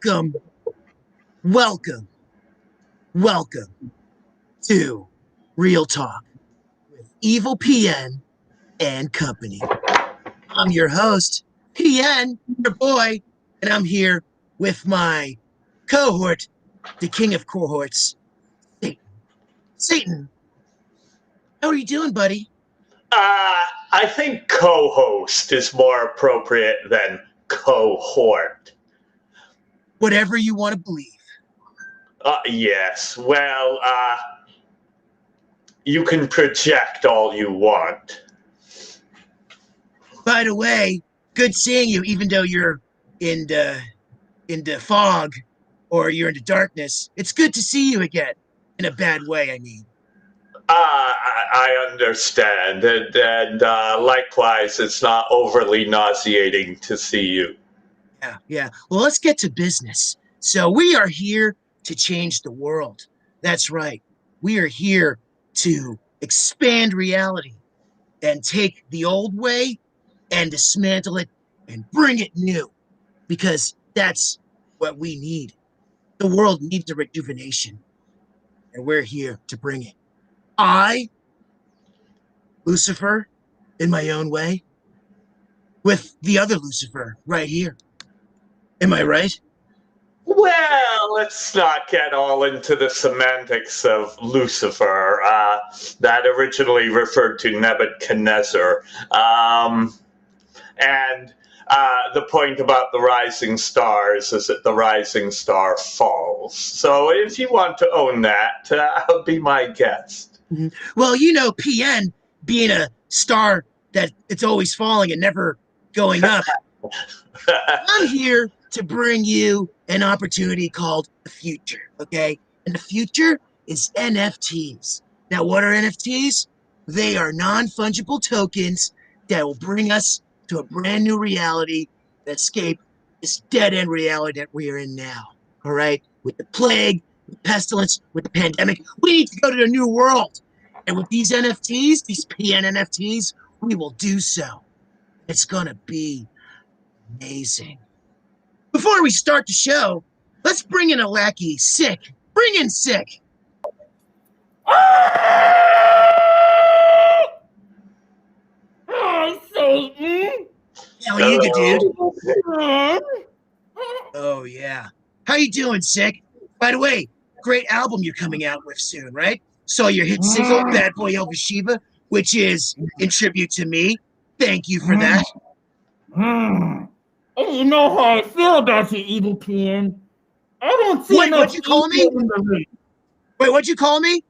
Welcome, welcome, welcome to Real Talk with Evil PN and Company. I'm your host, PN, your boy, and I'm here with my cohort, the king of cohorts, Satan. Satan, how are you doing, buddy? I think co-host is more appropriate than cohort. Whatever you want to believe. Yes. Well, you can project all you want. By the way, good seeing you, even though you're in the fog or you're in the darkness. It's good to see you again. In a bad way, I mean. I understand, and likewise, it's not overly nauseating to see you. Yeah. Well, let's get to business. So we are here to change the world. That's right. We are here to expand reality and take the old way and dismantle it and bring it new because that's what we need. The world needs a rejuvenation, and we're here to bring it. I, Lucifer, in my own way, with the other Lucifer right here. Am I right? Well, let's not get all into the semantics of Lucifer. That originally referred to Nebuchadnezzar. And the point about the rising stars is that the rising star falls. So if you want to own that, be my guest. Mm-hmm. Well, you know, PN being a star that it's always falling and never going up. I'm here to bring you an opportunity called the future, okay? And the future is NFTs. Now, what are NFTs? They are non-fungible tokens that will bring us to a brand new reality that escape this dead-end reality that we are in now, all right? With the plague, with the pestilence, with the pandemic, we need to go to a new world. And with these NFTs, these PN NFTs, we will do so. It's going to be amazing. Before we start the show, let's bring in a lackey, Sick. Bring in Sick. Hi, Satan. Hell yeah, dude. Oh, yeah. How you doing, Sick? By the way, great album you're coming out with soon, right? Saw your hit single, Bad Boy Elvis Shiva, which is in tribute to me. Thank you for that. And you know how I feel about you, Evil PN. I don't see Wait, enough what'd you call me? evil in the race. Wait, what'd you call me?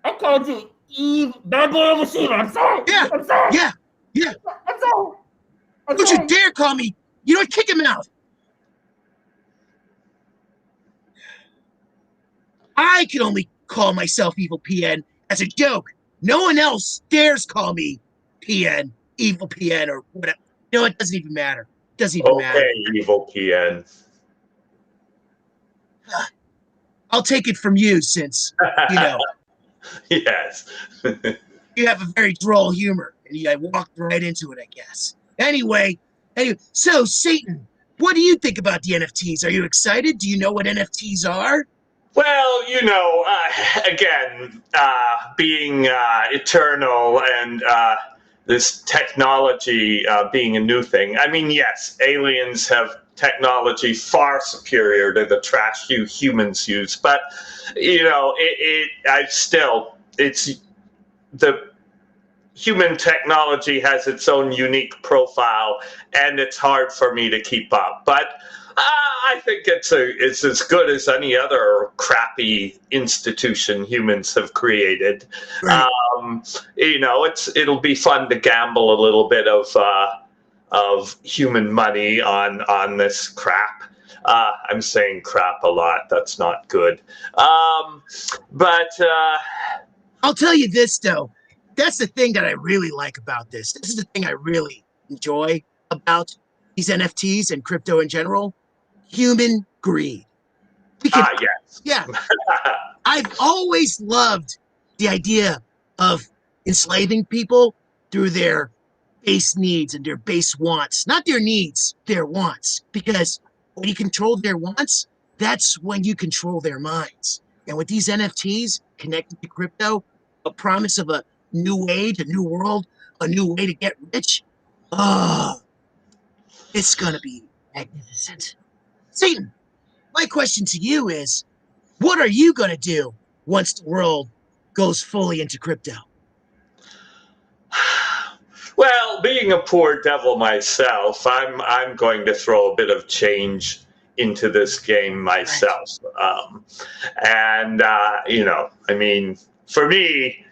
I called you Bad Boy Elvis Shiva. I'm sorry. Yeah. I'm sorry. Yeah. I'm sorry. Don't you dare call me. You know what? Kick him out. I can only call myself Evil PN as a joke. No one else dares call me PN, Evil PN, or whatever. No, it doesn't even matter. It doesn't even matter. Okay, evil PN. I'll take it from you since, you know, Yes. you have a very droll humor. And I walked right into it, I guess. Anyway, so Satan, what do you think about the NFTs? Are you excited? Do you know what NFTs are? Well, you know, again, being eternal and this technology being a new thing. I mean, yes, aliens have technology far superior to the trash you humans use, but you know, it's the human technology has its own unique profile, and it's hard for me to keep up. But I think it's as good as any other crappy institution humans have created. Right. You know, it'll be fun to gamble a little bit of human money on this crap. I'm saying crap a lot. That's not good. But I'll tell you this, though. That's the thing that I really like about this. This is the thing I really enjoy about these NFTs and crypto in general. Human greed. yes. Yeah. I've always loved the idea of enslaving people through their base needs and their base wants. Not their needs, their wants. Because When you control their wants, that's when you control their minds. And with these NFTs connected to crypto, a promise of a new age, a new world, a new way to get rich, it's going to be magnificent. Satan, my question to you is, what are you going to do once the world goes fully into crypto? Well, being a poor devil myself, I'm going to throw a bit of change into this game myself. I mean, for me,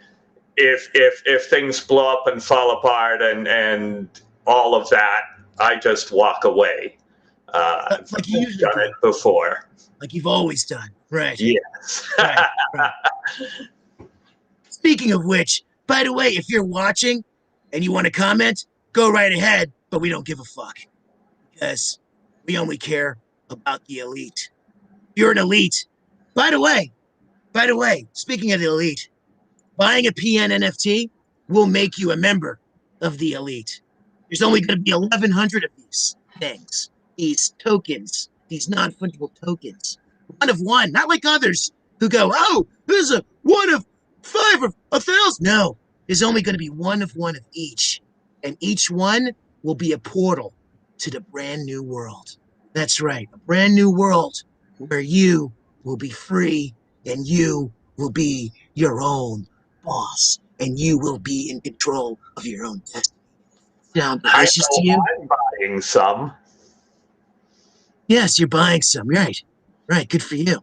if things blow up and fall apart and all of that, I just walk away. I've done it before. Like you've always done, right? Yes. Right. Speaking of which, by the way, if you're watching and you want to comment, go right ahead, but we don't give a fuck. Because we only care about the elite. You're an elite. By the way, speaking of the elite, buying a PN NFT will make you a member of the elite. There's only going to be 1,100 of these things, these tokens, these non-fungible tokens. One of one, not like others who go, oh, there's a 1 of 5 of 1,000. No, there's only going to be 1 of 1 of each. And each one will be a portal to the brand new world. That's right, a brand new world where you will be free and you will be your own boss and you will be in control of your own destiny. Sound delicious to you? I'm buying some. Yes, you're buying some. Right. Right. Good for you.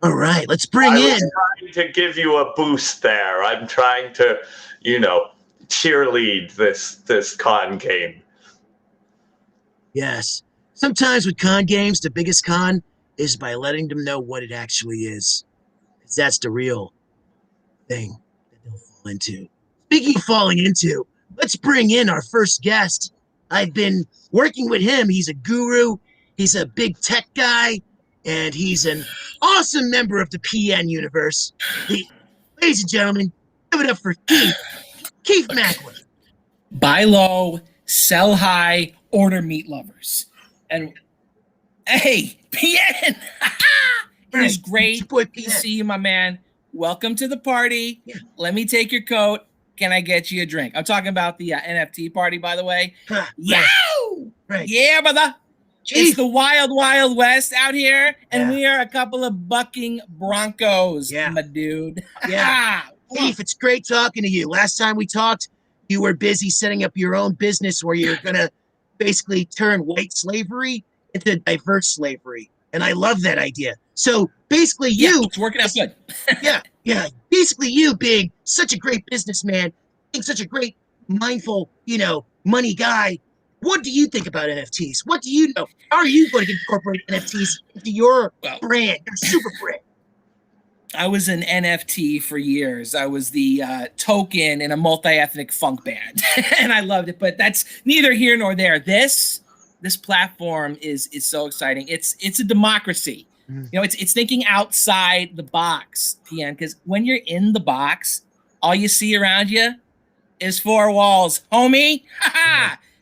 All right. Let's bring in. I'm trying to give you a boost there. I'm trying to, cheerlead this con game. Yes. Sometimes with con games, the biggest con is by letting them know what it actually is. Because that's the real thing that they'll fall into. Speaking of falling into, let's bring in our first guest. I've been working with him. He's a guru. He's a big tech guy. And he's an awesome member of the PN universe. Ladies and gentlemen, give it up for Keith Macklin. Buy low, sell high, order meat lovers. And hey, PN! It is great to see you, my man. Welcome to the party. Yeah. Let me take your coat. Can I get you a drink? I'm talking about the NFT party, by the way. Yeah, right. Yeah, brother. Jeez. It's the wild, wild west out here, and we are a couple of bucking Broncos, my dude. Yeah. Keith, it's great talking to you. Last time we talked, you were busy setting up your own business where you're going to basically turn white slavery into diverse slavery. And I love that idea. So basically it's working out good. Yeah. Basically you being such a great businessman, being such a great mindful, money guy. What do you think about NFTs? What do you know? How are you going to incorporate NFTs into your brand, your super brand? I was an NFT for years. I was the token in a multi-ethnic funk band, and I loved it. But that's neither here nor there. This platform is so exciting. It's a democracy. It's thinking outside the box, PN. Because when you're in the box, all you see around you is 4 walls, homie.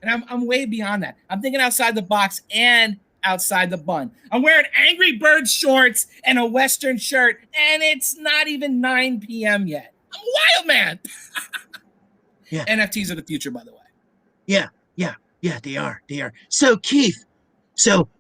And I'm way beyond that. I'm thinking outside the box and outside the bun. I'm wearing Angry Birds shorts and a Western shirt, and it's not even 9 p.m. yet. I'm a wild man. NFTs are the future, by the way. Yeah, they are. So, Keith,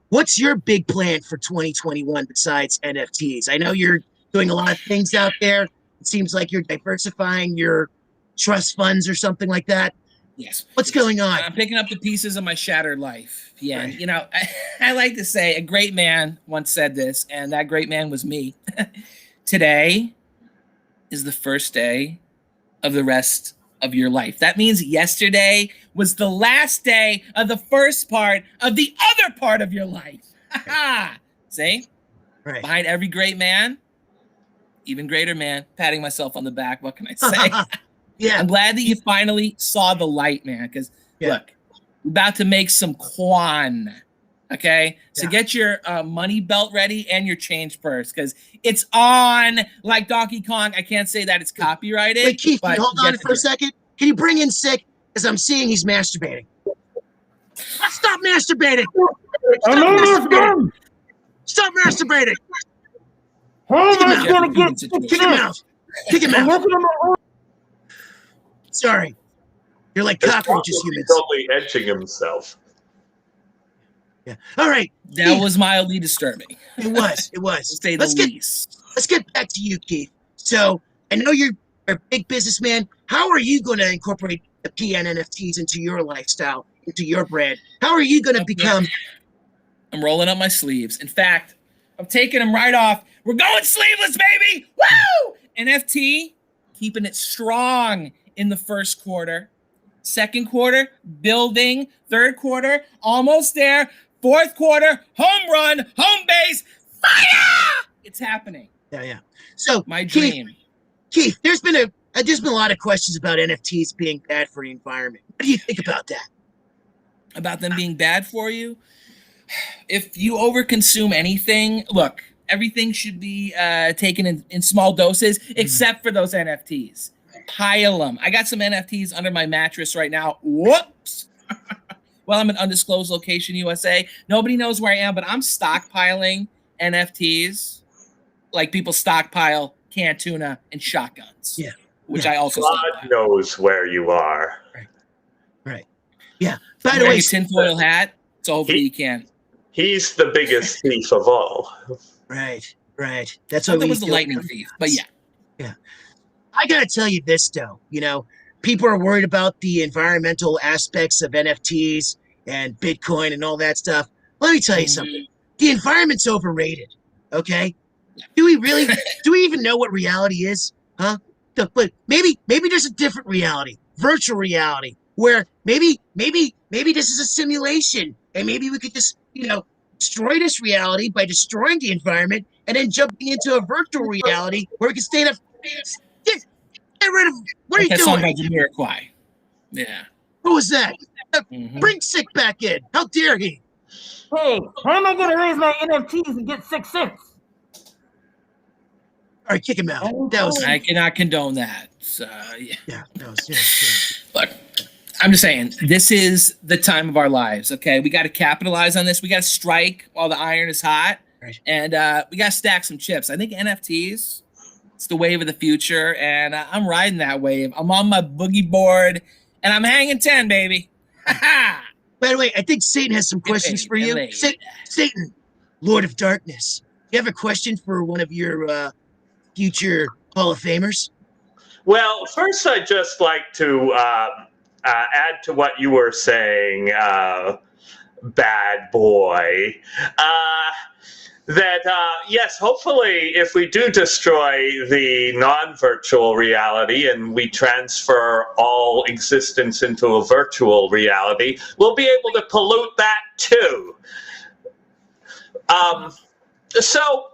what's your big plan for 2021 besides NFTs? I know you're doing a lot of things out there. It seems like you're diversifying your trust funds or something like that. Yes. What's going on? I'm picking up the pieces of my shattered life. Yeah. Right. I like to say a great man once said this, and that great man was me. Today is the first day of the rest of your life. That means yesterday was the last day of the first part of the other part of your life. See? Right. Behind every great man, even greater man. Patting myself on the back. What can I say? Yeah, I'm glad that you finally saw the light, man. Because look, we're about to make some quan. Okay, so get your money belt ready and your change purse because it's on like Donkey Kong. I can't say that it's copyrighted. Wait, Keith, hold on for a second. Can you bring in Sick? Because I'm seeing he's masturbating. Stop masturbating! I know this gun. Stop masturbating! How am I Jeff gonna get Keaton's situation. Kick him out! Kick him I'm out! looking at my Sorry. You're like It's cockroaches, probably humans. totally edging himself. Yeah. All right. That was mildly disturbing, It was. It to was. say the least. Let's get back to you, Keith. So I know you're a big businessman. How are you going to incorporate the PN NFTs into your lifestyle, into your brand? How are you going to become? I'm rolling up my sleeves. In fact, I'm taking them right off. We're going sleeveless, baby! Woo! NFT, keeping it strong in the first quarter. Second quarter, building. Third quarter, almost there. Fourth quarter, home run, home base, fire! It's happening. Yeah. So My Keith, dream. Keith, there's been a lot of questions about NFTs being bad for the environment. What do you think about that? About them being bad for you. If you overconsume anything, look, everything should be taken in small doses, except for those NFTs. Pile them. I got some NFTs under my mattress right now. Whoops. Well, I'm in undisclosed location, USA. Nobody knows where I am, but I'm stockpiling NFTs like people stockpile canned tuna and shotguns. Yeah. Which Yeah. I also God stockpile. knows where you are. Right. Yeah. By the way, Wearing a tinfoil hat, so hopefully you can. He's the biggest thief of all. right. That's I what thought it we was the feel- lightning thief, but yeah. I gotta tell you this though, people are worried about the environmental aspects of NFTs and Bitcoin and all that stuff. Let me tell you something. The environment's overrated. Okay? Do we even know what reality is? Huh? But maybe there's a different reality, virtual reality, where maybe this is a simulation, and maybe we could just, destroy this reality by destroying the environment and then jumping into a virtual reality where we can stay up. Get rid of. What are you That song by doing? Jamiroquai. Yeah. Who was that? Mhm. Bring Sick back in. How dare he? Hey, how am I gonna raise my NFTs and get 6-6? All right, kick him out. That was I cannot condone that. So, yeah. yeah. That was yeah. Look, I'm just saying, this is the time of our lives, okay? We got to capitalize on this. We got to strike while the iron is hot. Right. And we got to stack some chips. I think NFTs, it's the wave of the future, and I'm riding that wave. I'm on my boogie board, and I'm hanging 10, baby. Ha-ha! By the way, I think Satan has some questions for you. LA. Satan, Lord of Darkness. Do you have a question for one of your future Hall of Famers? Well, first, I'd just like to add to what you were saying, bad boy. That, yes, hopefully, if we do destroy the non-virtual reality and we transfer all existence into a virtual reality, we'll be able to pollute that too. So,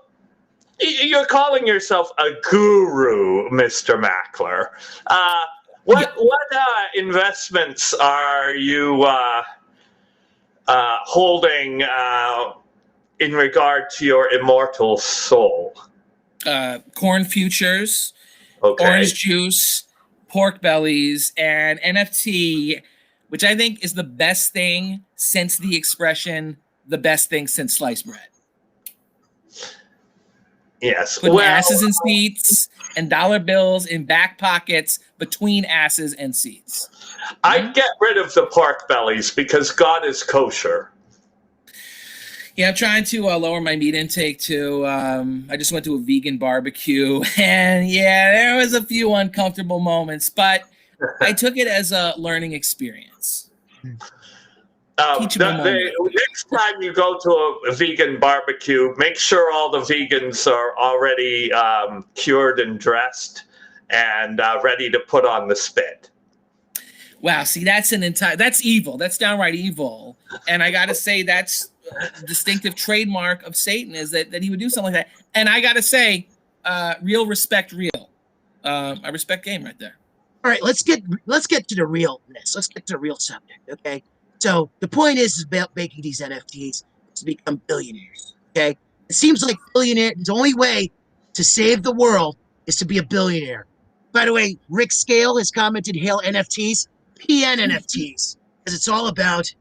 you're calling yourself a guru, Mr. Mackler. What investments are you holding in regard to your immortal soul? Corn futures, Okay. orange juice, pork bellies, and NFT, which I think is the best thing since the expression, the best thing since sliced bread. Yes. Putting Well, asses in seats and dollar bills in back pockets between asses and seats. I'd get rid of the pork bellies because God is kosher. Yeah, I'm trying to lower my meat intake too. I just went to a vegan barbecue, and yeah, there was a few uncomfortable moments, but I took it as a learning experience. Teachable moment. Next time you go to a vegan barbecue, make sure all the vegans are already cured and dressed and ready to put on the spit. Wow, see, that's evil. That's downright evil. And I gotta say, that's a distinctive trademark of Satan, is that he would do something like that. And I gotta say, real respect, real. I respect game right there. All right, let's get to the realness. Let's get to the real subject, okay? So the point is about making these NFTs to become billionaires, okay? It seems like the only way to save the world is to be a billionaire. By the way, Rick Scale has commented, hail NFTs, PN NFTs, because it's all about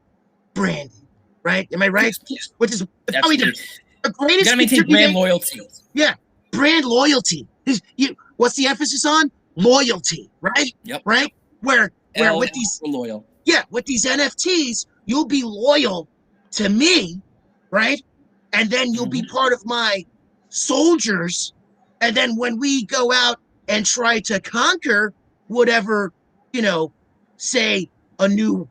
branding, right? Am I right? Which is probably Absolutely. the greatest. You gotta maintain brand loyalty. Yeah, brand loyalty. What's the emphasis on? Loyalty, right? Yep. Right? Where L with these loyal. with these NFTs, you'll be loyal to me, right? And then you'll be part of my soldiers. And then when we go out and try to conquer whatever, say a new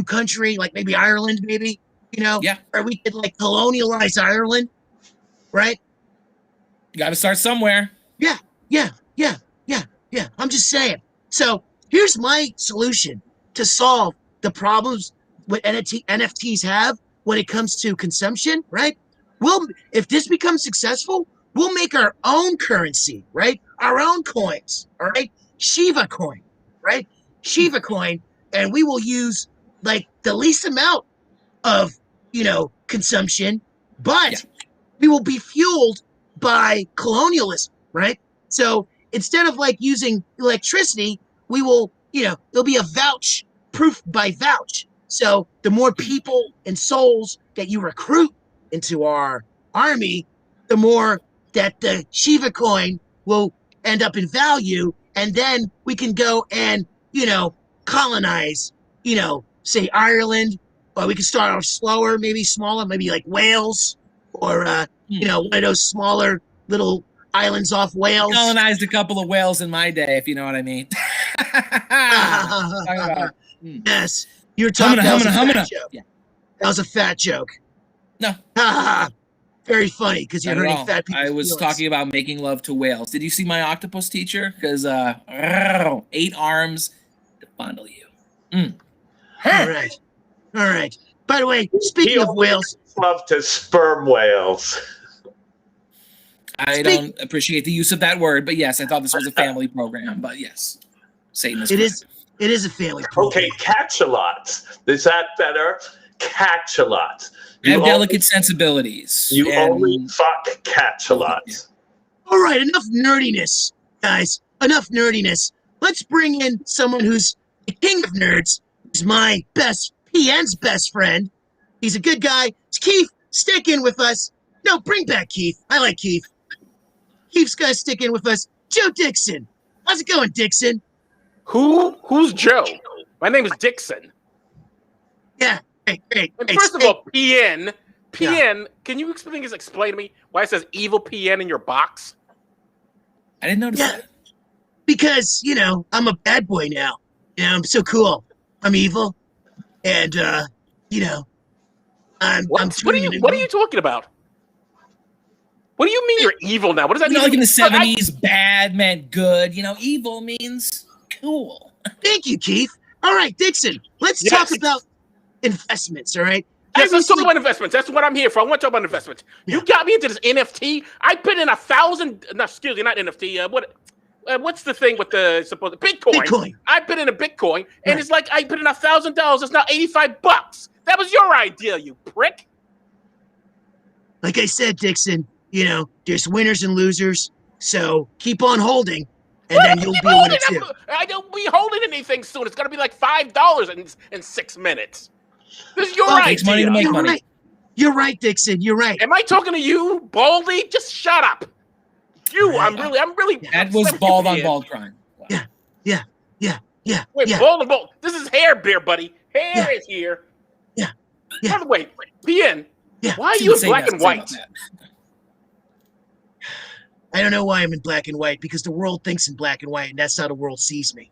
country, like maybe Ireland, maybe, Yeah. or we could like colonialize Ireland, right? You gotta start somewhere. Yeah. I'm just saying. So here's my solution to solve the problems what NFTs have when it comes to consumption, right? If this becomes successful, we'll make our own currency, right? Our own coins, all right? Shiba coin, right? Shiba coin, and we will use like the least amount of, consumption, but we will be fueled by colonialism, right? So instead of like using electricity, we will, there'll be a vouch, proof by vouch. So the more people and souls that you recruit into our army, the more that the Shiba coin will end up in value. And then we can go and, colonize, say Ireland, or we can start off slower, maybe smaller, maybe like Wales, or, one of those smaller little islands off Wales. Colonized a couple of whales in my day, if you know what I mean. Yes. You're talking about humana. Yeah. That was a fat joke. No. Very funny because you're hurting fat people. I was talking about making love to whales. Did you see my octopus teacher? Because 8 arms to fondle you. All right. By the way, speaking of whales, love to sperm whales. I don't appreciate the use of that word, but yes, I thought this was a family program. But yes, Satan is. It is a family program. Okay, catch-a-lots. Is that better? Catch-a-lots. I have delicate sensibilities. You only fuck catch-a-lots. All right, enough nerdiness, guys. Enough nerdiness. Let's bring in someone who's the king of nerds. He's my PN's best friend. He's a good guy. It's Keith. Stick in with us. No, bring back Keith. I like Keith. Keith's gonna stick in with us. Joe Dixon. How's it going, Dixon? Who's Joe? My name is Dixon. Yeah, great. And first of all, PN, can you explain to me why it says evil PN in your box? I didn't notice that. Because, I'm a bad boy now. I'm so cool. I'm evil. And, I'm what are you talking about? What do you mean you're evil now? What does that mean? Like in the 70s, bad meant good. Evil means cool. Thank you, Keith. All right, Dixon, let's talk about investments, all right? Yes, let's talk about investments. That's what I'm here for. I want to talk about investments. Yeah. You got me into this NFT. I put in 1,000. No, excuse me, not NFT. What's the thing with the supposed Bitcoin? I put in a Bitcoin, and it's like I put in $1,000. It's now $85. That was your idea, you prick. Like I said, Dixon, there's winners and losers. So keep on holding, and then you'll be a winner too. I don't be holding anything soon. It's gonna be like $5 in 6 minutes. This is your idea. Money to make money. Right. You're right, Dixon. You're right. Am I talking to you, Baldy? Just shut up. I'm really. That was bald on bald crime. Wow. Yeah. Wait, bald on bald. This is hair beer, buddy. Hair is here. Yeah. By the way, PN. Yeah. Why are you in black and white? I don't know why I'm in black and white, because the world thinks in black and white, and that's how the world sees me.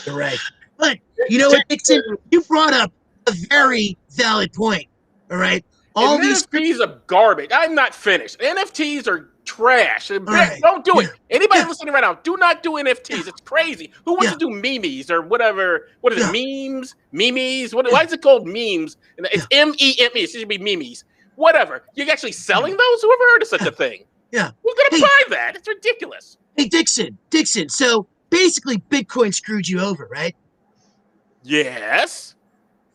You're right. But you know what, Dixon? You brought up a very valid point. All right. All these NFTs are garbage. I'm not finished. NFTs are trash. Right. Don't do it. Anybody listening right now, do not do NFTs. It's crazy. Who wants to do memes or whatever? What is it? Memes? Memes? Why is it called memes? It's MEME. It should be memes. Whatever. You're actually selling those? Who ever heard of such a thing? Yeah. Who's going to buy that? It's ridiculous. Hey, Dixon. So basically Bitcoin screwed you over, right? Yes.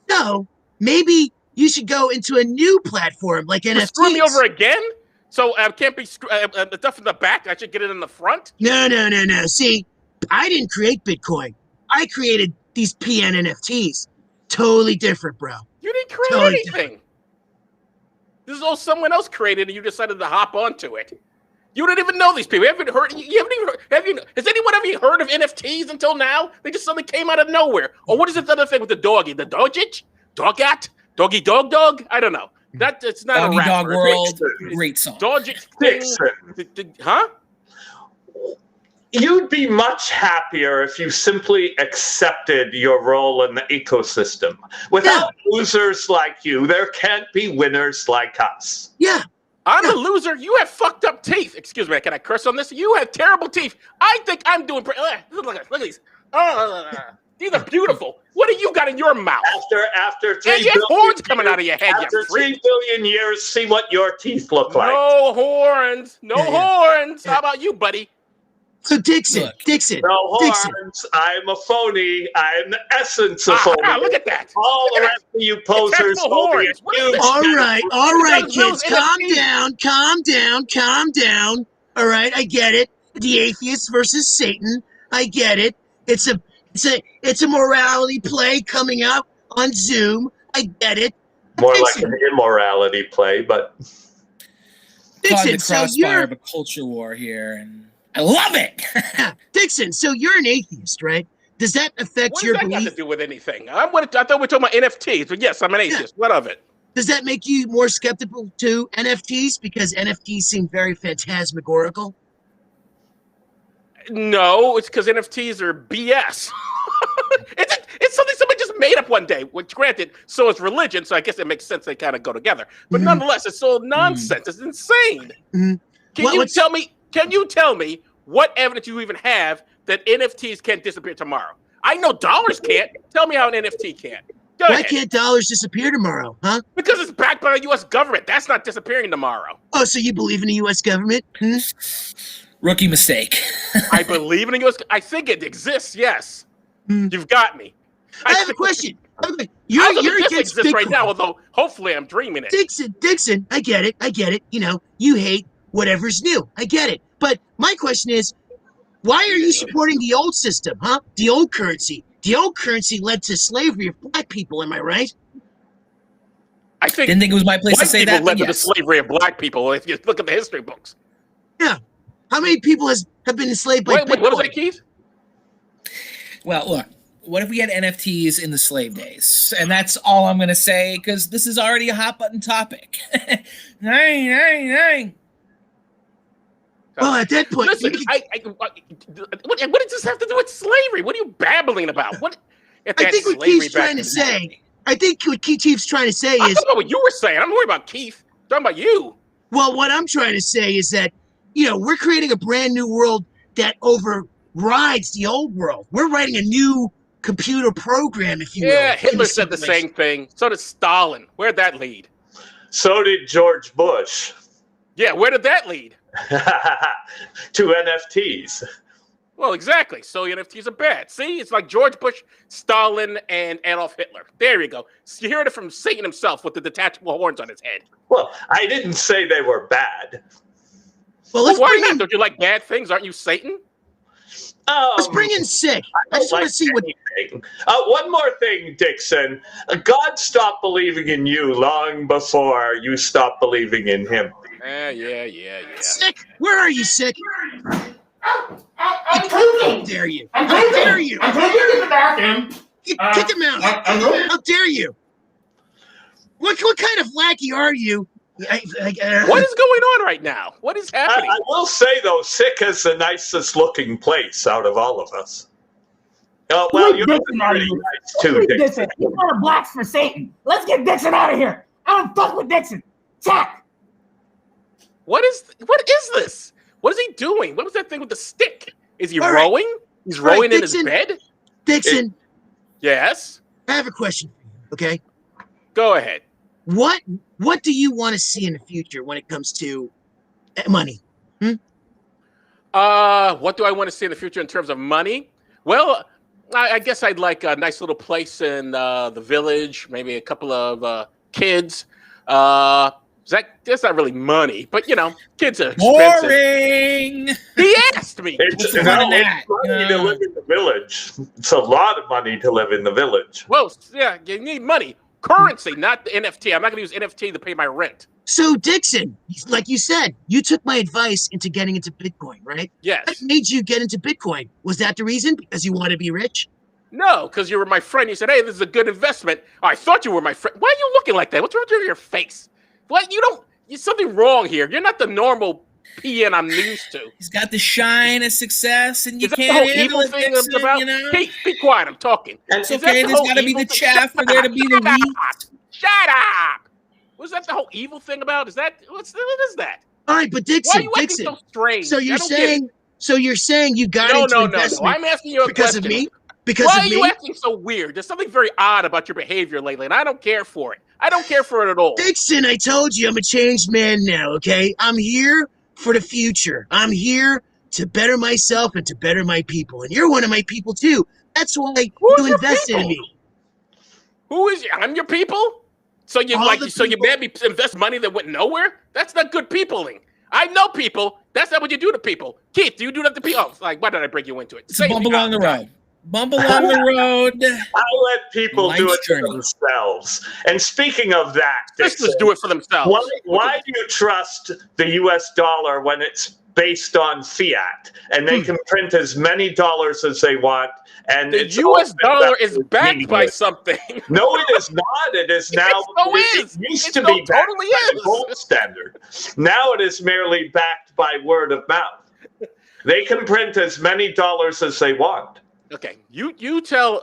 So maybe you should go into a new platform like NFTs. Screw me over again? So I can't be the stuff in the back. I should get it in the front? No. See, I didn't create Bitcoin. I created these PN NFTs. Totally different, bro. You didn't didn't create Totally anything. different. This is all someone else created, and you decided to hop onto it. You don't even know these people. You haven't heard. You haven't even heard. Has anyone ever heard of NFTs until now? They just suddenly came out of nowhere. Or what is the other thing with the doggy? The dogit? Dogat? Doggy dog? I don't know. It's not Doggy a rapper. Dog World, great song. Dogit Dixon. Huh? You'd be much happier if you simply accepted your role in the ecosystem. Without losers like you, there can't be winners like us. Yeah. I'm a loser. You have fucked up teeth. Excuse me. Can I curse on this? You have terrible teeth. I think I'm doing pretty. Look at these. These are beautiful. What do you got in your mouth? After 3 And you have horns coming out of your head. After 3 billion years, see what your teeth look like. No horns. No horns. How about you, buddy? So Dixon. No horns. I'm a phony. I'm the essence of phony. Look at that. All the rest of you posers. All right, kids. Calm down. All right, I get it. The atheist versus Satan. I get it. It's a morality play coming up on Zoom. I get it. More like an immorality play, but Dixon, so you're of a culture war here, and I love it. Dixon, so you're an atheist, right? Does that affect your belief? What does that got to do with anything? I thought we were talking about NFTs, but yes, I'm an atheist. What of it? Does that make you more skeptical to NFTs because NFTs seem very phantasmagorical? No, it's because NFTs are BS. It's something somebody just made up one day, which granted, so is religion, so I guess it makes sense they kind of go together. But nonetheless, it's all nonsense. It's insane. Can you tell me what evidence you even have that NFTs can't disappear tomorrow? I know dollars can't. Tell me how an NFT can't. Go ahead. Why can't dollars disappear tomorrow, huh? Because it's backed by the U.S. government. That's not disappearing tomorrow. Oh, so you believe in the U.S. government? Rookie mistake. I believe in the U.S. I think it exists, yes. You've got me. I have a question. You're against Bitcoin Bitcoin right now, although hopefully I'm dreaming it. Dixon, I get it. You know, you hate whatever's new. I get it. But my question is, why are you supporting the old system, huh? The old currency. The old currency led to slavery of black people, am I right? I think didn't think it was my place to say that. Led to the slavery of black people if you look at the history books. Yeah. How many people have been enslaved by Bitcoin? What was that, Keith? Well, look, what if we had NFTs in the slave days? And that's all I'm going to say, because this is already a hot button topic. Well, at that point, listen, what does this have to do with slavery? What are you babbling about? I think what Keith's trying to say. I think what Keith's trying to say I'm is. talking about what you were saying. I'm not worried about Keith. I'm talking about you. Well, what I'm trying to say is that, we're creating a brand new world that overrides the old world. We're writing a new computer program, if you will. Yeah, Hitler said the same thing. So did Stalin. Where'd that lead? So did George Bush. Yeah, where did that lead? To NFTs. Well, exactly. So NFTs are bad. See, it's like George Bush, Stalin, and Adolf Hitler. There you go. So you heard it from Satan himself with the detachable horns on his head. Well, I didn't say they were bad. Well, why not? Don't you like bad things? Aren't you Satan? Let's bring in Sick. I just want to see anything. One more thing, Dixon. God stopped believing in you long before you stopped believing in him. Yeah. Sick, where are you, Sick? I'm How dare you? How dare you? I'm taking you to the bathroom. Kick him out. How dare you? What kind of lackey are you? What is going on right now? What is happening? I will say, though, Sick is the nicest looking place out of all of us. Well, you're pretty nice, too, Dixon. He's one of blacks for Satan. Let's get Dixon out of here. I don't fuck with Dixon. Check. What is this? What is he doing? What was that thing with the stick? Is he rowing? Right. He's rowing in his bed? Dixon. Yes? I have a question for you, okay? Go ahead. What do you want to see in the future when it comes to money? What do I want to see in the future in terms of money? Well, I guess I'd like a nice little place in the village, maybe a couple of kids. That's not really money, but kids are expensive. Boring. He asked me. It's money to live in the village. It's a lot of money to live in the village. Well, yeah, you need money. Currency, not the NFT. I'm not going to use NFT to pay my rent. So, Dixon, like you said, you took my advice into getting into Bitcoin, right? Yes. What made you get into Bitcoin? Was that the reason? Because you want to be rich? No, because you were my friend. You said, hey, this is a good investment. Oh, I thought you were my friend. Why are you looking like that? What's wrong with your face? What? There's something wrong here. You're not the normal PN I'm used to. He's got the shine of success, and you Is that can't the whole handle evil it, thing Dixon, about? you know? Hey, be quiet. I'm talking. It's okay. There's got to be the chaff for there to be the wheat. Shut up! Was that the whole evil thing about? What is that? All right, but Dixon, why are you acting so strange? So you're saying you got into investment No. I'm asking you a because question. of me? Because why of are me? you acting so weird? There's something very odd about your behavior lately, and I don't care for it. I don't care for it at all. Dixon, I told you I'm a changed man now, okay? I'm here for the future. I'm here to better myself and to better my people. And you're one of my people, too. That's why you invested in me. Who is you? I'm your people? So you made me invest money that went nowhere? That's not good peopling. I know people. That's not what you do to people. Keith, do you do that to people? Oh, like, why did I bring you into it? It's a bump along the road. Bump along the road. I let people do it for themselves. And speaking of that, Dixon, do it for themselves. Why do you trust the U.S. dollar when it's based on fiat and they can print as many dollars as they want? And the U.S. dollar is backed by something. No, it is not. It is now. It used to be backed by the gold standard. Now it is merely backed by word of mouth. They can print as many dollars as they want. Okay, you tell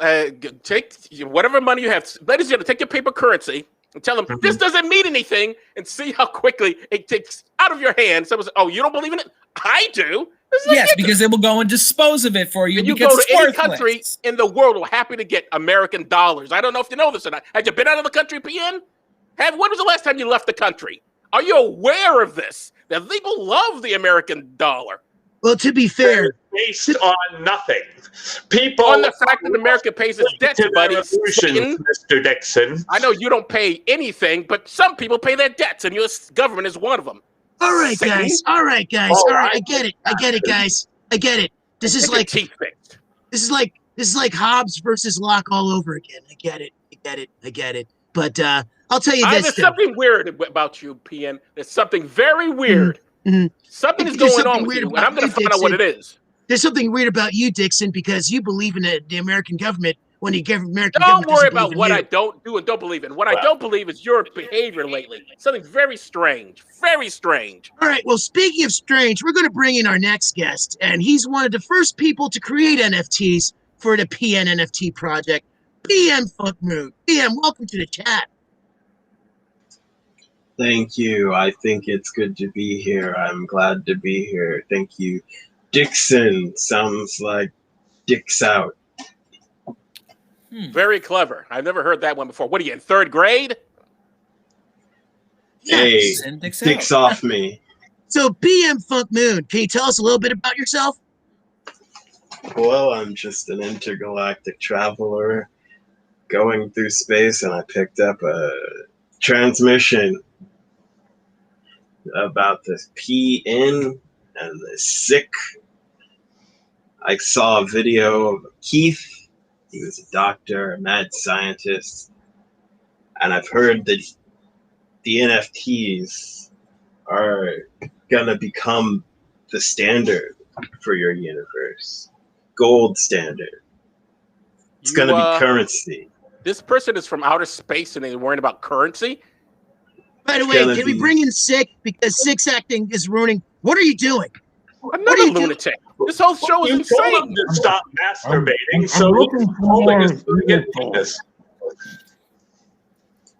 take whatever money you have. Ladies and gentlemen, take your paper currency and tell them this doesn't mean anything, and see how quickly it takes out of your hand. Someone says, "Oh, you don't believe in it? I do." Yes, because they will go and dispose of it for you. And you go to any country in the world will happy to get American dollars. I don't know if you know this or not. Have you been out of the country, PN? When was the last time you left the country? Are you aware of this? That people love the American dollar. Well, to be fair, based on nothing. People on the fact that America pays its debts, buddy. Mr. Dixon. I know you don't pay anything, but some people pay their debts, and your government is one of them. All right, guys. All right, I get it. I get it, guys. I get it. This is like Hobbes versus Locke all over again. I get it. But I'll tell you this. There's something weird about you, PN. There's something very weird. Mm-hmm. Something is going on with you, and I'm going to find out what it is. There's something weird about you, Dixon, because you believe in the American government when you give American government. Don't worry about what I don't do and don't believe in. What I don't believe is your behavior lately. Something very strange. Very strange. All right, well, speaking of strange, we're going to bring in our next guest, and he's one of the first people to create NFTs for the PN NFT project, PM Funk Moon. PM, welcome to the chat. Thank you. I think it's good to be here. I'm glad to be here. Thank you. Dixon sounds like dicks out. Very clever. I've never heard that one before. What are you, in third grade? Hey, dicks off me. So, PM Funk Moon, can you tell us a little bit about yourself? Well, I'm just an intergalactic traveler going through space, and I picked up a transmission about the PN and the sick. I saw a video of Keith. He was a doctor, a mad scientist, and I've heard that the NFTs are gonna become the standard for your universe. Gold standard. It's gonna be currency. This person is from outer space and they're worrying about currency? By the way, can we bring in Sick? Because Sick's acting is ruining. What are you doing? Another lunatic. This whole show is insane. Told him to stop masturbating, so he's holding us to get this.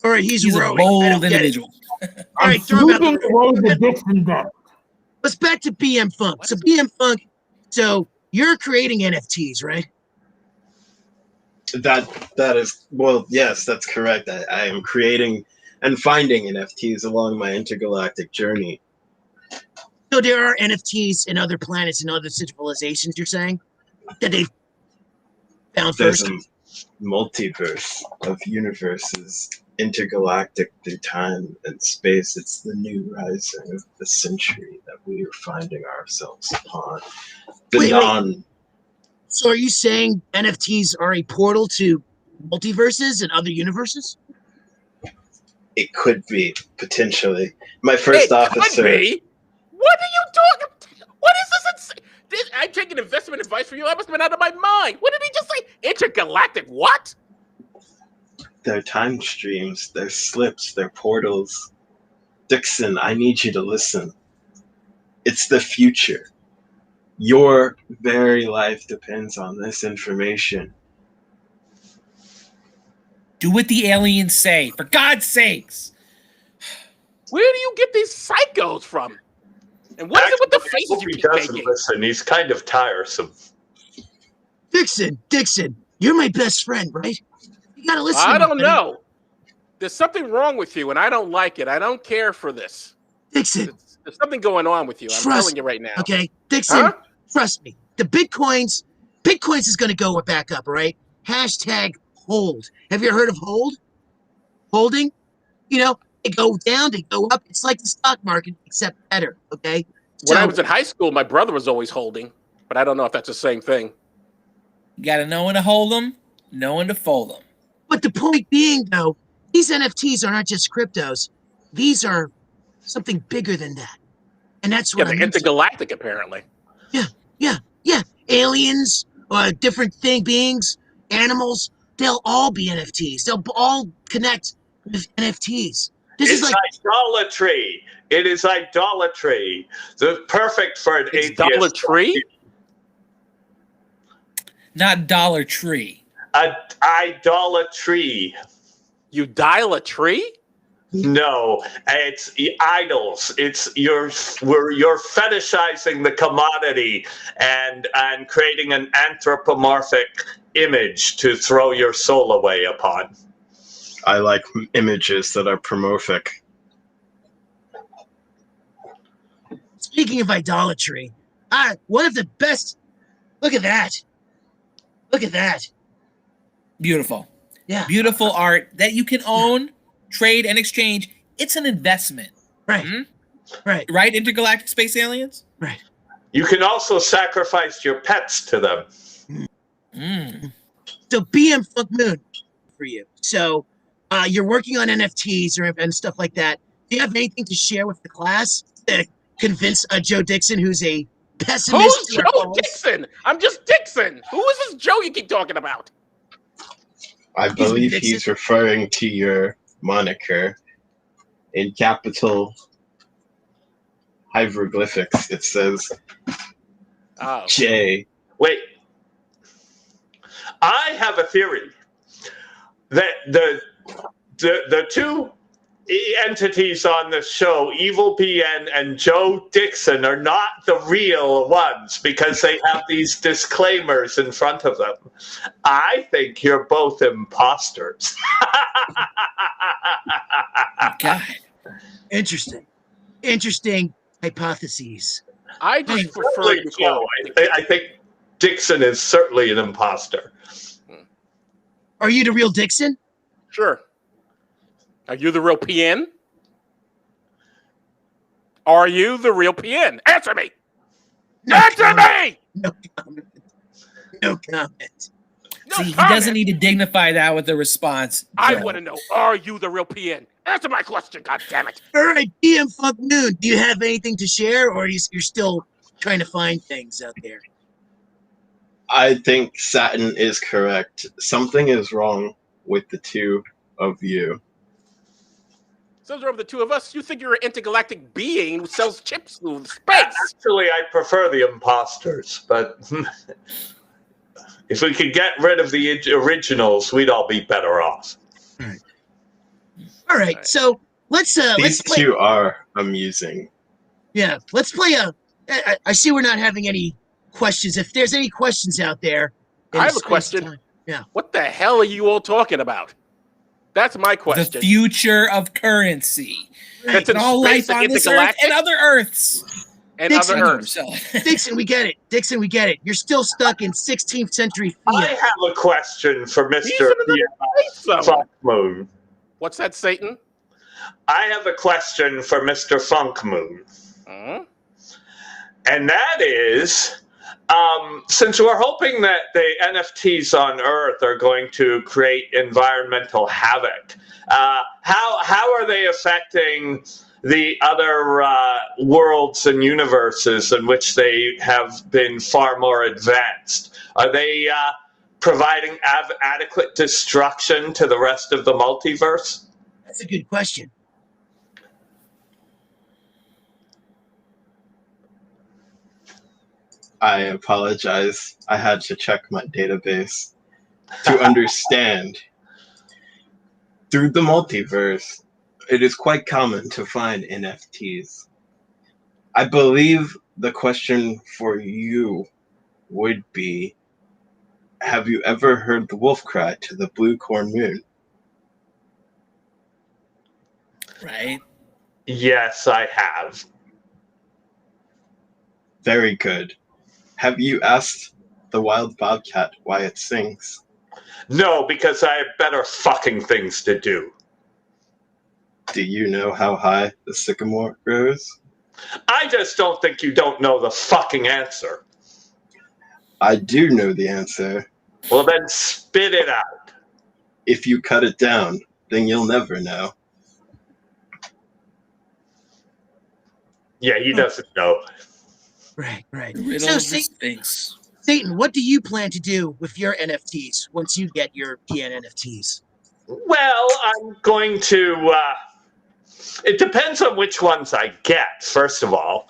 All right, he's a bold individual. All right, throw him out. Let's back to PM Funk. So PM Funk, so you're creating NFTs, right? That is, well, yes, that's correct. I am creating and finding NFTs along my intergalactic journey. So there are NFTs in other planets and other civilizations, you're saying? That they've found first? There's a multiverse of universes, intergalactic through time and space. It's the new rising of the century that we are finding ourselves upon. Wait. So are you saying NFTs are a portal to multiverses and other universes? It could be, potentially. My first officer. Could be? What are you talking? What is this? I'm taking investment advice from you. I must have been out of my mind. What did he just say? Intergalactic what? They're time streams, they're slips, they're portals. Dixon, I need you to listen. It's the future. Your very life depends on this information. Do what the aliens say, for God's sakes. Where do you get these psychos from? And what is it with the faces you keep making? Listen, he's kind of tiresome. Dixon, you're my best friend, right? You gotta listen. I don't know. There's something wrong with you, and I don't like it. I don't care for this. Dixon, there's something going on with you. I'm telling you right now. Okay, Dixon, trust me. The Bitcoins is gonna go back up, right? Hashtag hold. Have you heard of hold? Holding? You know, they go down, they go up. It's like the stock market, except better, okay? When I was in high school, my brother was always holding, but I don't know if that's the same thing. You gotta know when to hold them, know when to fold them. But the point being, though, these NFTs are not just cryptos. These are something bigger than that. And that's what they're intergalactic, apparently. Yeah. Aliens, different beings, animals, they'll all be NFTs. They'll all connect with NFTs. It's like idolatry. It is idolatry. The perfect for an atheist. Idolatry? Not Dollar Tree. Idolatry. You dial a tree? No, it's idols. It's you're fetishizing the commodity and creating an anthropomorphic image to throw your soul away upon. I like images that are promorphic. Speaking of idolatry, one of the best. Look at that. Beautiful. Yeah. Beautiful art that you can own, trade, and exchange. It's an investment. Right. Mm-hmm. Right. Intergalactic space aliens? Right. You can also sacrifice your pets to them. So BM Funk Moon for you. So you're working on NFTs and stuff like that. Do you have anything to share with the class to convince Joe Dixon, who's a pessimist? Who's Joe Dixon? I'm just Dixon. Who is this Joe you keep talking about? I believe he's referring to your moniker. In capital hieroglyphics, it says J. Wait. I have a theory that the two entities on this show, Evil PN and Joe Dixon, are not the real ones because they have these disclaimers in front of them. I think you're both imposters. God. Interesting hypotheses. I just prefer to call I think Dixon is certainly an imposter. Are you the real Dixon? Sure. Are you the real PN? Are you the real PN? Answer me! Answer me! No comment. No comment. See, he doesn't need to dignify that with a response. I want to know, are you the real PN? Answer my question, goddammit. All right, BM Funk Moon, do you have anything to share, or you're still trying to find things out there? I think Satin is correct. Something is wrong with the two of you. Something wrong with the two of us? You think you're an intergalactic being who sells chips through space? Actually, I prefer the imposters, but if we could get rid of the originals, we'd all be better off. All right, so let's These two are amusing. Yeah, let's play I see we're not having any questions. If there's any questions out there, I have a question. Yeah. What the hell are you all talking about? That's my question. The future of currency. That's in all space life on this Earth and other Earths. And Dixon, other Earths. Dixon, we get it. Dixon, we get it. You're still stuck in 16th century fiat. I have a question for Mr. Funk Moon. What's that, Satan? I have a question for Mr. Funk Moon. And that is, Since we're hoping that the NFTs on Earth are going to create environmental havoc, how are they affecting the other worlds and universes in which they have been far more advanced? Are they providing adequate destruction to the rest of the multiverse? That's a good question. I apologize. I had to check my database to understand. Through the multiverse, it is quite common to find NFTs. I believe the question for you would be, have you ever heard the wolf cry to the blue corn moon? Right. Yes, I have. Very good. Have you asked the wild bobcat why it sings? No, because I have better fucking things to do. Do you know how high the sycamore grows? I just don't think you don't know the fucking answer. I do know the answer. Well, then spit it out. If you cut it down, then you'll never know. Yeah, he doesn't know. Right. So Satan, what do you plan to do with your NFTs once you get your PN NFTs? Well, I'm going to. It depends on which ones I get. First of all,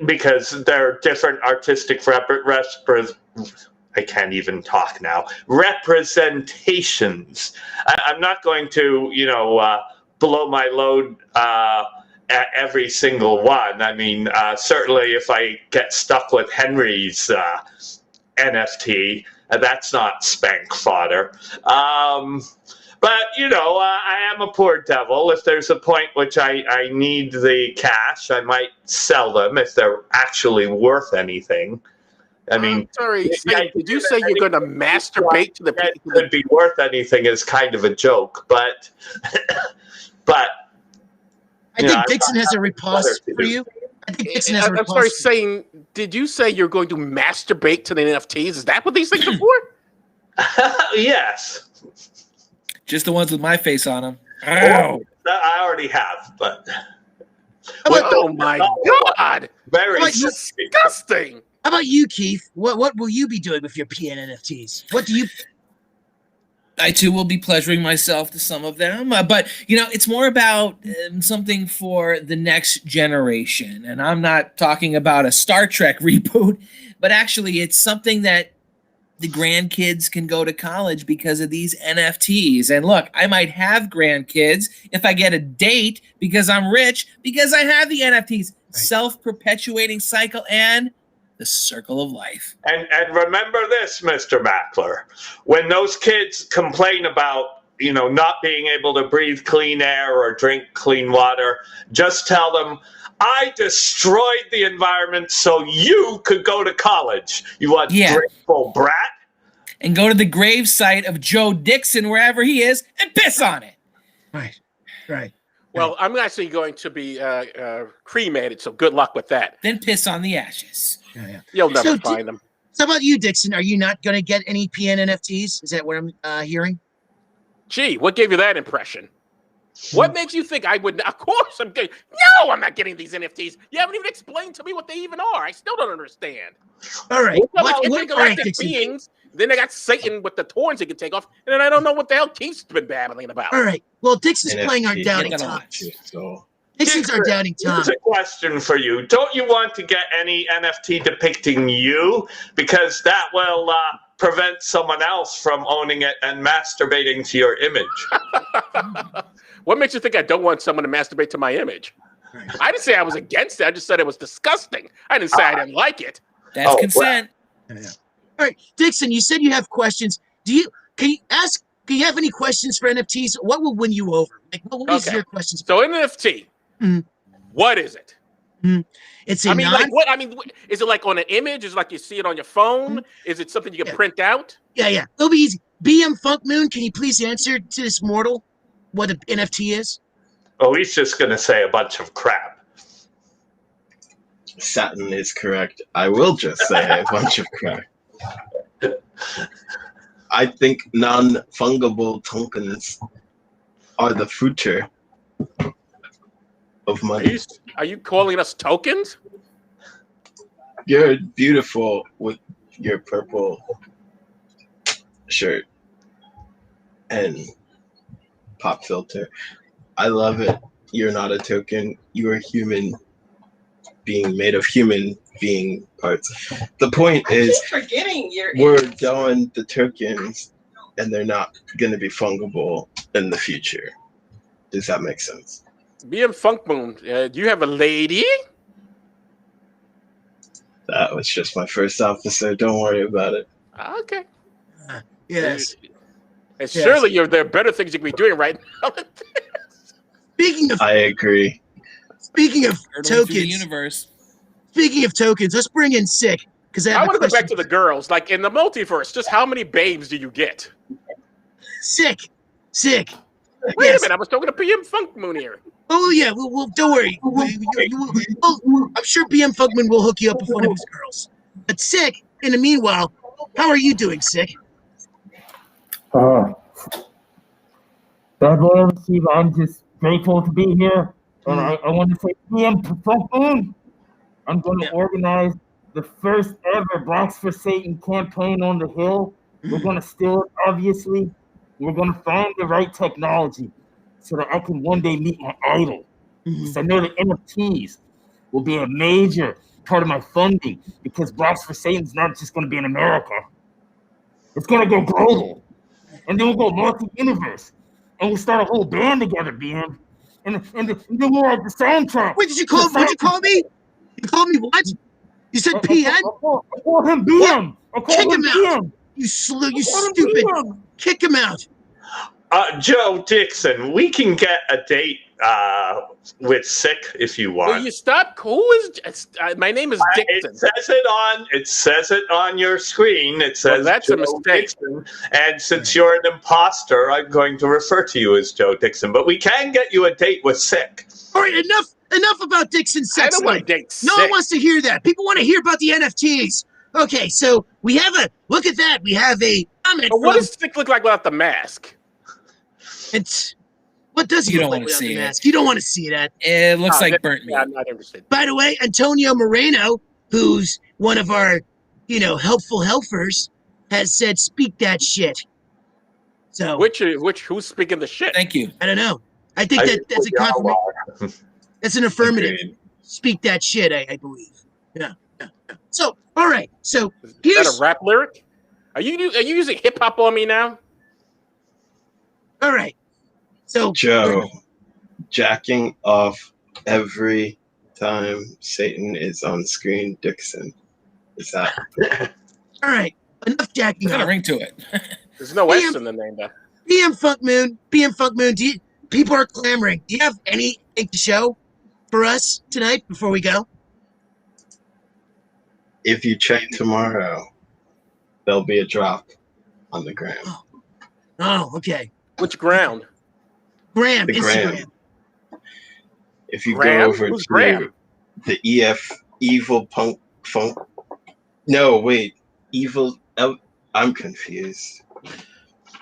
because there are different artistic I can't even talk now. Representations. I'm not going to, blow my load at every single one. I mean, certainly if I get stuck with Henry's NFT, that's not spank fodder. But, I am a poor devil. If there's a point which I need the cash, I might sell them if they're actually worth anything. I mean, sorry, did you say you're going to masturbate to the people? Could be worth anything is kind of a joke, but I think Dixon has a riposte for you. I think Dixon has a riposte. I'm sorry, did you say you're going to masturbate to the NFTs? Is that what these things are for? Yes. Just the ones with my face on them. Oh, I already have, but. Oh my God! Very disgusting. How about you, Keith? What will you be doing with your PN NFTs? What do you? I too will be pleasuring myself to some of them, but it's more about something for the next generation. And I'm not talking about a Star Trek reboot, but actually it's something that the grandkids can go to college because of these NFTs. And look, I might have grandkids if I get a date because I'm rich, because I have the NFTs. Right. Self-perpetuating cycle and the circle of life. And remember this, Mr. Mackler, when those kids complain about, not being able to breathe clean air or drink clean water, just tell them, I destroyed the environment so you could go to college. You ungrateful brat. And go to the grave site of Joe Dixon, wherever he is, and piss on it. Right. Well, I'm actually going to be cremated, so good luck with that. Then piss on the ashes. Yeah. You'll never find them. So about you, Dixon? Are you not going to get any PN NFTs? Is that what I'm hearing? Gee, what gave you that impression? What makes you think I would? Of course I'm getting. No, I'm not getting these NFTs. You haven't even explained to me what they even are. I still don't understand. All right. Intergalactic beings. Then they got Satan with the horns he can take off, and then I don't know what the hell Keith's been babbling about. All right. Well, Dixon's playing our doubting times. Dixon's our doubting times. Here's a question for you. Don't you want to get any NFT depicting you? Because that will prevent someone else from owning it and masturbating to your image. What makes you think I don't want someone to masturbate to my image? I didn't say I was against it. I just said it was disgusting. I didn't say I didn't like it. That's consent. Well. Yeah. All right, Dixon, you said you have questions. Can you have any questions for NFTs? What will win you over? Like, what is your questions? So NFT, what is it? It's is it like on an image? Is it like you see it on your phone? Is it something you can print out? Yeah. It'll be easy. BM Funk Moon, can you please answer to this mortal what an NFT is? Oh, he's just going to say a bunch of crap. Satin is correct. I will just say a bunch of crap. I think non-fungible tokens are the future of money. Are you calling us tokens? You're beautiful with your purple shirt and pop filter. I love it. You're not a token. You are human being made of human being parts. The point is, we're going the tokens, and they're not going to be fungible in the future. Does that make sense? BM Funk Moon, do you have a lady? That was just my first officer. Don't worry about it. Okay. Yes. And surely there are better things you can be doing right now. Speaking of, I agree. Speaking of Turtling through the tokens, universe. speaking of tokens, let's bring in Sick because I want to go back to the girls. Like in the multiverse, just how many babes do you get? Sick. Wait a minute, I was talking to BM Funk Moon here. Oh yeah, well don't worry. I'm sure BM Funkman will hook you up with one of his girls. But Sick, in the meanwhile, how are you doing, Sick? Steve, I'm just grateful to be here. And I want to say, BM Funk Moon, I'm going to organize the first ever Blacks for Satan campaign on the Hill. We're going to steal it, obviously. We're going to find the right technology so that I can one day meet my idol. Because I know the NFTs will be a major part of my funding because Blacks for Satan's not just going to be in America. It's going to go global. And then we'll go multi-universe. And we'll start a whole band together, BM. And then we'll have the soundtrack. Wait, what'd you call me? You called me what? You said PN? I call him BM. Kick him out. You stupid. Kick him out. Joe Dixon, we can get a date with Sick if you want. Will you stop? Who is? My name is Dixon. It says it on your screen. It says that's Joe a mistake. Dixon. And since you're an imposter, I'm going to refer to you as Joe Dixon. But we can get you a date with Sick. All right, enough about Dixon's sex I don't want life. to date No Sick. one wants to hear that. People want to hear about the NFTs. Okay, so we have look at that. We have a comment. But what does Sick look like without the mask? What does he You look don't like wanna without see the it. mask? You don't want to see that. It looks like burnt meat. I'm not interested. By the way, Antonio Moreno, who's one of our, helpful helpers, has said, "Speak that shit." So Who's speaking the shit? Thank you. I don't know. I think that's a confirmation. That's an affirmative. Agreed. Speak that shit. I believe. Yeah. So all right. So Is here's that a rap lyric? Are you using hip hop on me now? all right. So Joe, jacking off every time Satan is on screen, Dixon. Is that? all right. Enough jacking It's got a off. ring to it. There's no S in the name, though. BM Funk Moon. People are clamoring. Do you have anything to show for us tonight before we go? If you check tomorrow, there'll be a drop on the gram. Oh, okay. Which ground? Graham, The Instagram. gram. If you Graham? go over Who's to Graham? the evil punk funk. No, wait. Evil. I'm confused.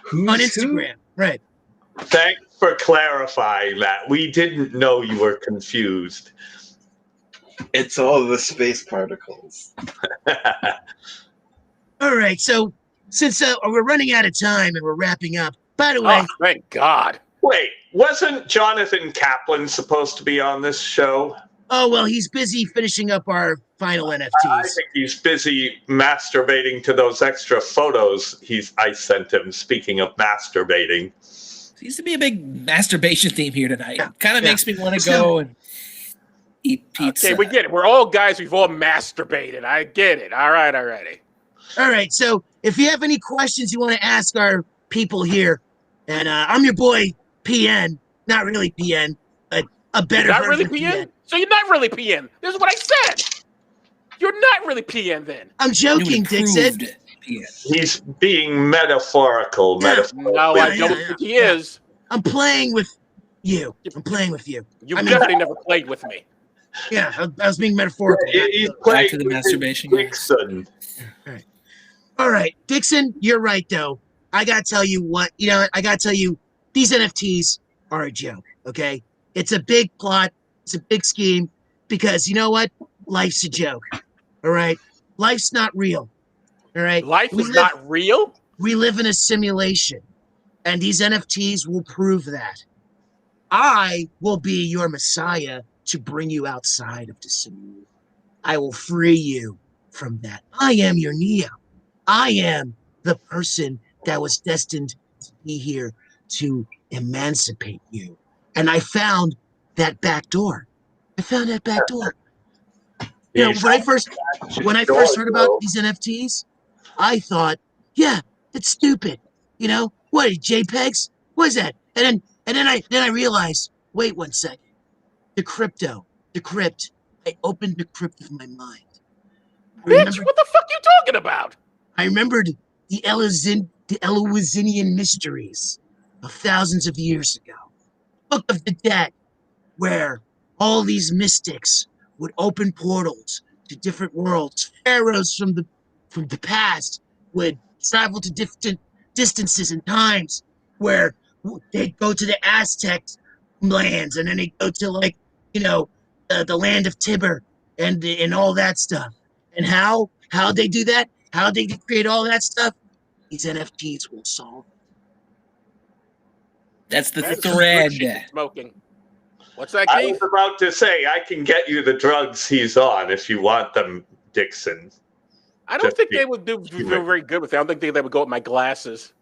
Who's On who? Instagram. Right. Thanks for clarifying that. We didn't know you were confused. It's all the space particles. All right. So since we're running out of time and we're wrapping up, by the way, Oh, thank God. Wait, wasn't Jonathan Kaplan supposed to be on this show? he's busy finishing up our final I NFTs. think he's busy masturbating to those extra photos I sent him. Speaking of masturbating. Seems to be a big masturbation theme here tonight. Kind of Yeah. makes me want to go and eat pizza. Okay, we get it. We're all guys. We've all masturbated. I get it. All right, alrighty. All right. So if you have any questions you want to ask our people here, and I'm your boy PN, not really PN, but a better You're not really version of PN? So you're not really PN. This is what I said. You're not really PN then. I'm You joking, Dixon. improved PN. He's being metaphorical. Yeah. No, I don't think he is. I'm playing with you. I'm playing with you. You I mean- definitely never played with me. Yeah, I was being metaphorical. He's Back playing to the with masturbation. guys. Dixon. All right, Dixon, you're right though. I gotta tell you what. I gotta tell you, these NFTs are a joke. Okay, it's a big plot. It's a big scheme because you know what? Life's a joke. All right, life's not real. All right, Life is not real. We live in a simulation, and these NFTs will prove that. I will be your messiah to bring you outside of the simulation. I will free you from that. I am your Neo. I am the person that was destined to be here to emancipate you. And I found that back door. When I first heard about these NFTs, I thought, yeah, it's stupid. What are JPEGs? What is that? And then I realized, wait 1 second. The crypt. I opened the crypt of my mind. Bitch, what the fuck you talking about? I remembered the Eleusinian mysteries of thousands of years ago. Book of the Dead, where all these mystics would open portals to different worlds. Pharaohs from the past would travel to different distances and times, where they'd go to the Aztec lands, and then they'd go to the land of Tibur and all that stuff. And how they do that? How they create all that stuff? These NFTs will solve. That's the thread. Smoking. What's that, I Keith? was about to say, I can get you the drugs he's on if you want them, Dixon. I don't think they would do very good with it. I don't think they would go with my glasses.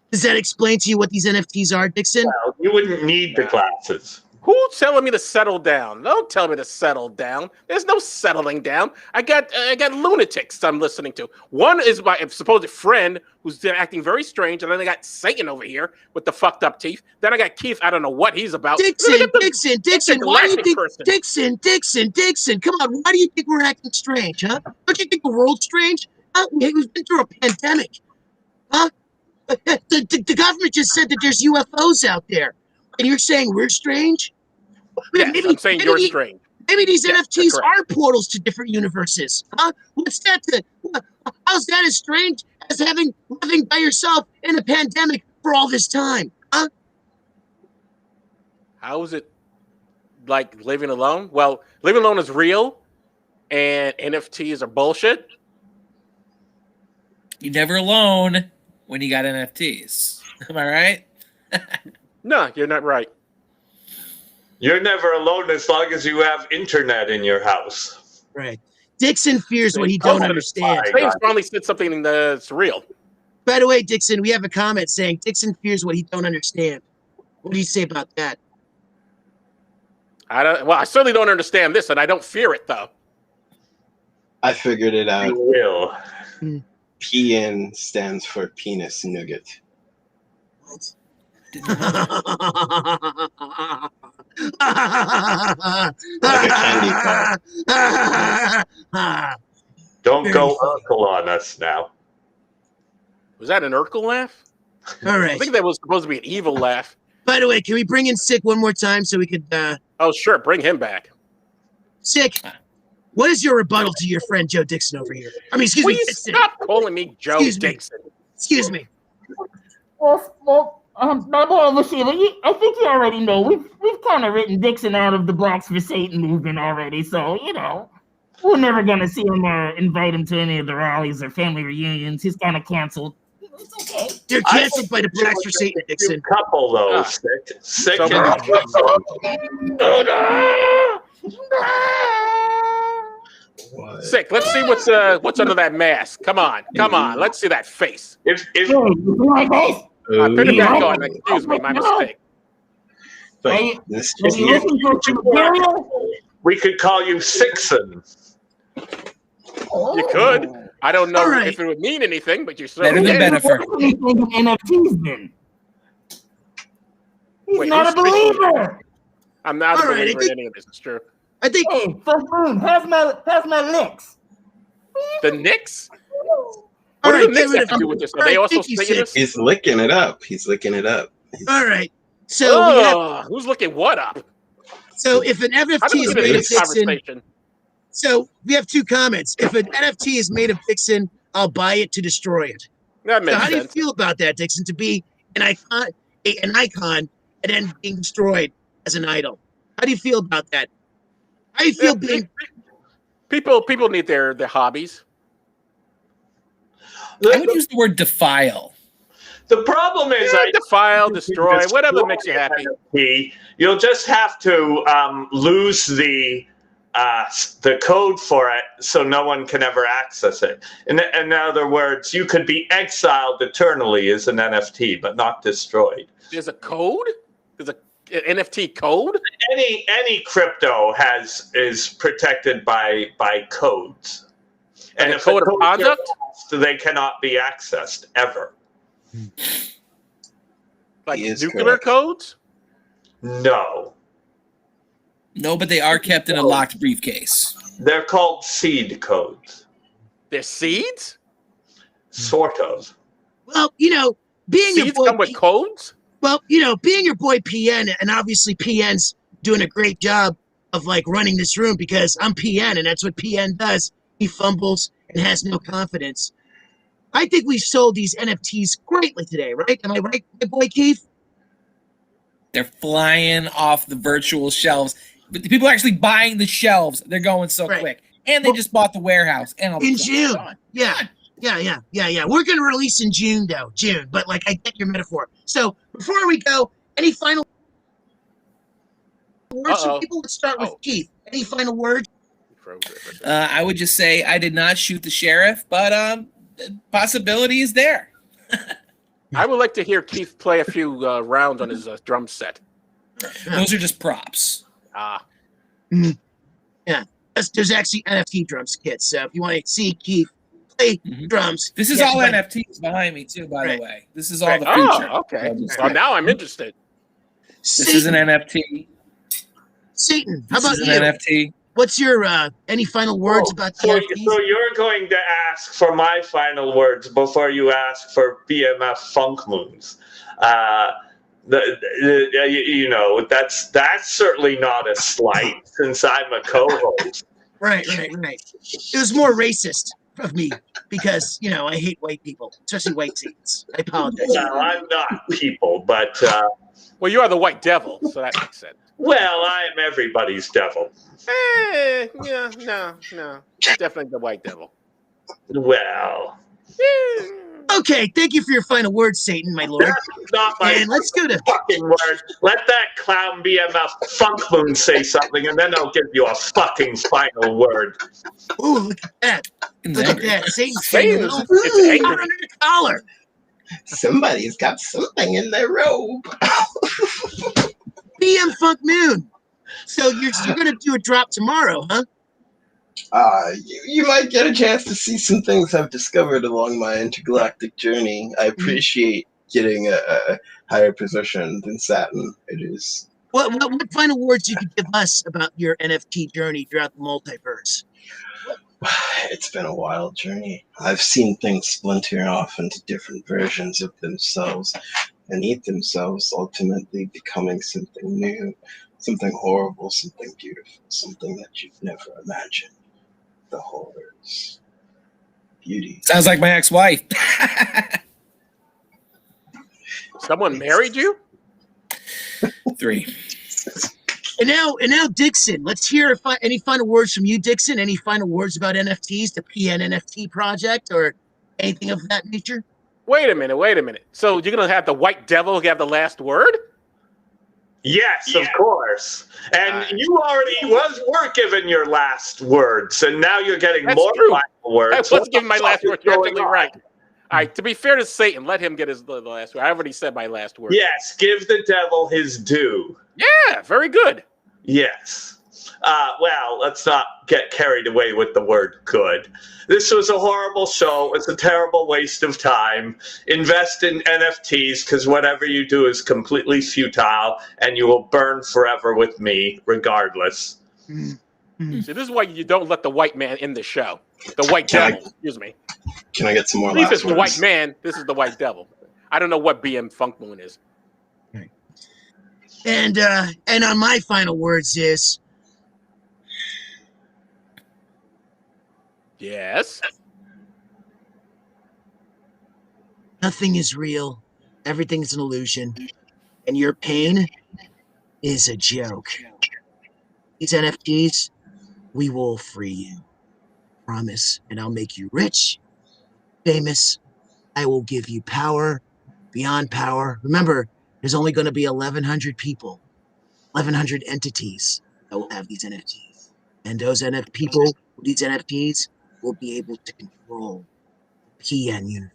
Does that explain to you what these NFTs are, Dixon? Well, you wouldn't need the glasses. Who's telling me to settle down? Don't tell me to settle down. There's no settling down. I got lunatics I'm listening to. One is my supposed friend who's acting very strange, and then I got Satan over here with the fucked up teeth. Then I got Keith. I don't know what he's about. Dixon. Why do you think Dixon? Come on. Why do you think we're acting strange, huh? Don't you think the world's strange? We've been through a pandemic, huh? The government just said that there's UFOs out there, and you're saying we're strange? Yes, I'm saying you're strange. Maybe these NFTs are portals to different universes, huh? What's that? How's that as strange as living by yourself in a pandemic for all this time, huh? How is it like living alone? Well, living alone is real, and NFTs are bullshit. You're never alone when you got NFTs. Am I right? No, you're not right. You're never alone as long as you have internet in your house. Right. Dixon fears what he don't understand. James finally said something that's real. By the way, Dixon, we have a comment saying Dixon fears what he don't understand. What do you say about that? I certainly don't understand this, and I don't fear it, though. I figured it out. You will. PN stands for penis nougat. What? Like a candy bar. Don't go Urkel on us now. Was that an Urkel laugh? All right. I think that was supposed to be an evil laugh. By the way, can we bring in Sick one more time so we could... Oh, sure. Bring him back. Sick, what is your rebuttal to your friend Joe Dixon over here? I mean, excuse me. Stop calling me Joe Dixon. Excuse me. Well, my boy Lucille, I think you already know we've kind of written Dixon out of the Blacks for Satan movement already, so we're never gonna see him or invite him to any of the rallies or family reunions. He's kind of canceled. It's okay. You're canceled by the Blacks for Satan, Dixon. Couple though, sick and Sick. Let's see what's under that mask. Come on. Let's see that face. If put it back on. Excuse me, my mistake. We could call you Sixon. You could. I don't know if it would mean anything, but you certainly better than Bennifer. NFTs then. He's not a believer. I'm not a believer in any of this. It's true. I think. Hey, First Moon, how's my licks? The Knicks? What do the Knicks have to do with this? Are they also singing this? He's licking it up. All right. So who's looking what up? So if an NFT is made of Dixon, conversation. so we have two comments. If an NFT is made of Dixon, I'll buy it to destroy it. That makes So how do you sense. feel about that, Dixon? To be an icon, and then being destroyed as an idol. How do you feel about that? How do you feel being? People need their hobbies. I would use the word defile. The problem is, defile, destroy, whatever makes you happy. NFT, you'll just have to lose the code for it, so no one can ever access it. In other words, you could be exiled eternally as an NFT, but not destroyed. There's a code. There's an NFT code. Any crypto is protected by codes, and if code of conduct, they cannot be accessed ever. Like nuclear codes? No. No, but they are kept in a locked briefcase. They're called seed codes. They're seeds? Sort of. Well, being Seeds your boy, come with codes? Well, being your boy PN, and obviously PN's doing a great job of running this room because I'm PN, and that's what PN does. He fumbles and has no confidence. I think we sold these NFTs greatly today, right? Am I right, my boy Keith? They're flying off the virtual shelves. But the people are actually buying the shelves. They're going so quick. And they just bought the warehouse. And in June. Yeah. We're going to release in June, though. June. But, I get your metaphor. So, before we go, any final words from people? Let's start with Keith. Any final words? I would just say I did not shoot the sheriff, but possibility is there. I would like to hear Keith play a few rounds on his drum set. Those are just props. Yeah. There's actually NFT drums kits. So if you want to see Keith play drums. This is all NFTs behind me, too, by the way. This is all the future. Oh, okay. Well, now I'm interested. This is an NFT. Satan, how about you? This is an NFT. What's your any final words about the NFTs? So you're going to ask for my final words before you ask for BMF Funk Moons. That's certainly not a slight since I'm a co-host. Right. It was more racist of me because I hate white people, especially white Satans. I apologize. Well, I'm not people, but well, you are the white devil, so that makes sense. Well, I am everybody's devil. No. Definitely the white devil. Well. Okay, thank you for your final words, Satan, my lord. That's not my and let's go to fucking word. Let that clown BMF Funk Moon say something, and then I'll give you a fucking final word. Ooh, look at that. Look at that. Satan's angry. Under the collar. Somebody's got something in their robe. BM Funk Moon. So you're going to do a drop tomorrow, huh? You might get a chance to see some things I've discovered along my intergalactic journey. I appreciate getting a higher position than Saturn. It is. What final words you could give us about your NFT journey throughout the multiverse? It's been a wild journey. I've seen things splinter off into different versions of themselves and eat themselves, ultimately becoming something new, something horrible, something beautiful, something that you've never imagined. The horrors, beauty. Sounds like my ex-wife. Someone married you? 3. And now, Dixon. Let's hear any final words from you, Dixon. Any final words about NFTs, the PN NFT project, or anything of that nature? Wait a minute. So you're gonna have the white devil have the last word? Yes, of course. And you already were given your last words, and now you're getting more final words. I was giving my last word. You're absolutely right. All right, to be fair to Satan, let him get the last word. I already said my last word. Yes, give the devil his due. Yeah, very good. Yes. Well, let's not get carried away with the word good. This was a horrible show. It's a terrible waste of time. Invest in NFTs because whatever you do is completely futile and you will burn forever with me regardless. See, this is why you don't let the white man in the show. The white devil, excuse me. Can I get some more If last it's the words? white man, this is the white devil. I don't know what BM Funk Moon is. And on my final words is, Yes. nothing is real. Everything is an illusion. And your pain is a joke. These NFTs, we will free you. Promise. And I'll make you rich, famous. I will give you power, beyond power. Remember, there's only going to be 1,100 people, 1,100 entities that will have these NFTs. And these NFTs will be able to control the PN universe.